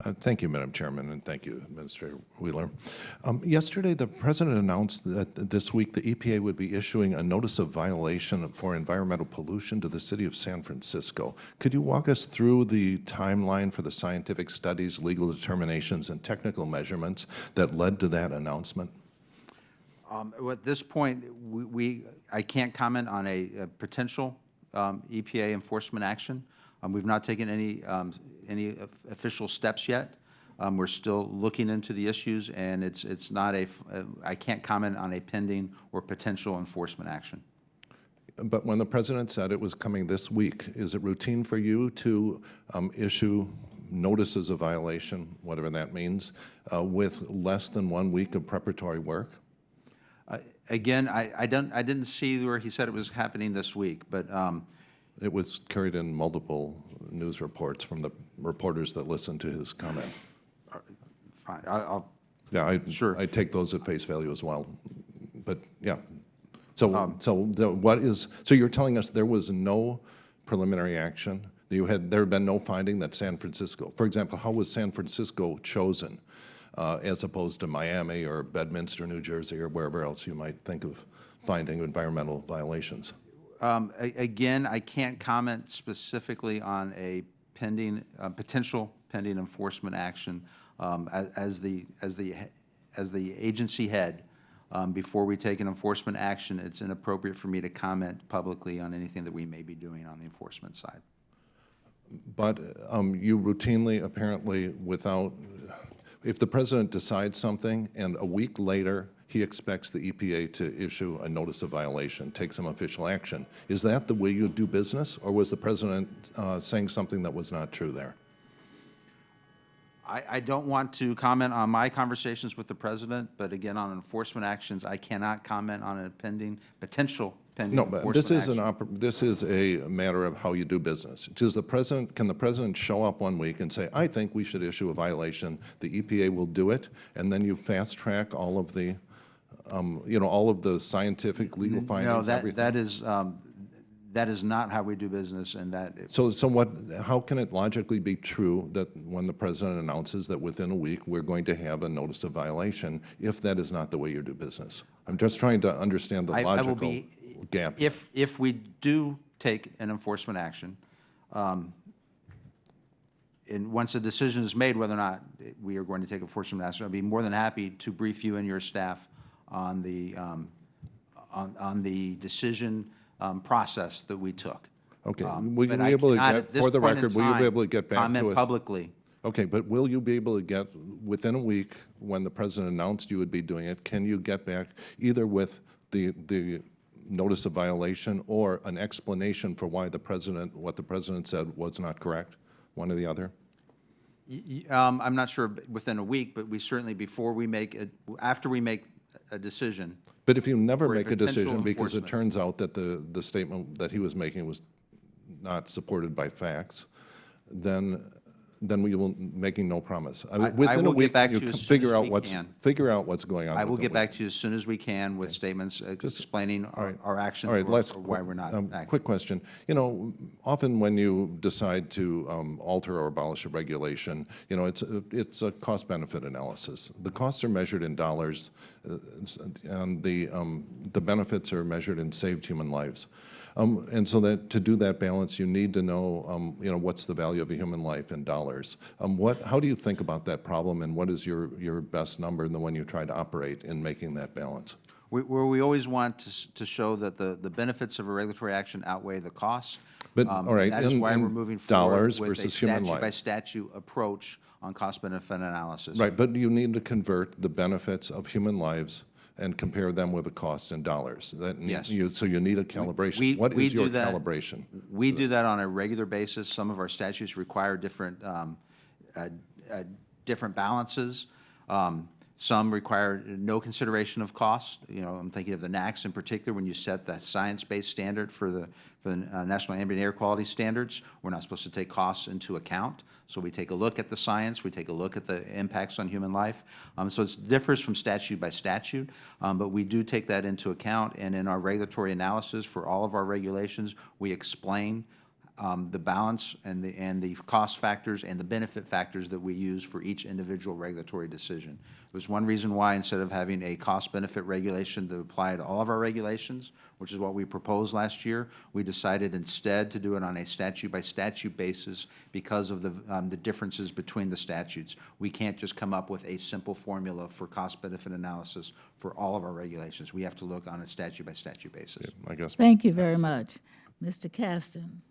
Thank you, Madam Chairman, and thank you, Administrator Wheeler. Yesterday, the President announced that this week the EPA would be issuing a notice of violation for environmental pollution to the city of San Francisco. Could you walk us through the timeline for the scientific studies, legal determinations, and technical measurements that led to that announcement? At this point, I can't comment on a potential EPA enforcement action. We've not taken any official steps yet. We're still looking into the issues, and it's not I can't comment on a pending or potential enforcement action. But when the President said it was coming this week, is it routine for you to issue notices of violation, whatever that means, with less than 1 week of preparatory work? Again, I didn't see where he said it was happening this week, but it was carried in multiple news reports from the reporters that listened to his comment. Fine. Sure. I take those at face value as well. But yeah. So so you're telling us there was no preliminary action? There had been no finding that San Francisco, for example, how was San Francisco chosen as opposed to Miami or Bedminster, New Jersey, or wherever else you might think of finding environmental violations? Again, I can't comment specifically on a potential pending enforcement action as the agency head. Before we take an enforcement action, it's inappropriate for me to comment publicly on anything that we may be doing on the enforcement side. But you routinely, apparently, if the President decides something and a week later he expects the EPA to issue a notice of violation, take some official action, is that the way you do business, or was the President saying something that was not true there? I don't want to comment on my conversations with the President, but again, on enforcement actions, I cannot comment on a potential pending enforcement action. This is a matter of how you do business. Can the President show up 1 week and say, I think we should issue a violation, the EPA will do it, and then you fast track all of the all of the scientific, legal findings, everything? No, that is not how we do business, and that. How can it logically be true that when the President announces that within a week we're going to have a notice of violation, if that is not the way you do business? I'm just trying to understand the logical gap. If we do take an enforcement action, and once a decision is made whether or not we are going to take enforcement action, I'd be more than happy to brief you and your staff on the decision process that we took. Okay. Will you be able to get, for the record, will you be able to get back to us? Comment publicly. Okay, but will you be able to get, within a week, when the President announced you would be doing it, can you get back either with the notice of violation or an explanation for why what the President said was not correct, one or the other? I'm not sure within a week, but we certainly, after we make a decision. But if you never make a decision because it turns out that the statement that he was making was not supported by facts, then we will making no promise. Within a week, you figure out what's going on. I will get back to you as soon as we can with statements explaining our actions or why we're not acting. Quick question. Often when you decide to alter or abolish a regulation, it's a cost-benefit analysis. The costs are measured in dollars, and the benefits are measured in saved human lives. And so that to do that balance, you need to know, what's the value of a human life in dollars. How do you think about that problem, and what is your best number and the one you try to operate in making that balance? We always want to show that the benefits of a regulatory action outweigh the costs. But all right, that is why we're moving forward with a human life. statute-by-statute approach on cost-benefit analysis. Right, but you need to convert the benefits of human lives and compare them with the cost in dollars. Yes. So you need a calibration. What is your calibration? We do that on a regular basis. Some of our statutes require different balances. Some require no consideration of cost. I'm thinking of the NAAQS in particular. When you set the science-based standard for the National Ambient Air Quality Standards, we're not supposed to take costs into account. So we take a look at the science, we take a look at the impacts on human life. So it differs from statute by statute, but we do take that into account. And in our regulatory analysis for all of our regulations, we explain the balance and the cost factors and the benefit factors that we use for each individual regulatory decision. It was one reason why, instead of having a cost-benefit regulation to apply to all of our regulations, which is what we proposed last year, we decided instead to do it on a statute-by-statute basis because of the differences between the statutes. We can't just come up with a simple formula for cost-benefit analysis for all of our regulations. We have to look on a statute-by-statute basis. I guess. Thank you very much. Mr. Caston.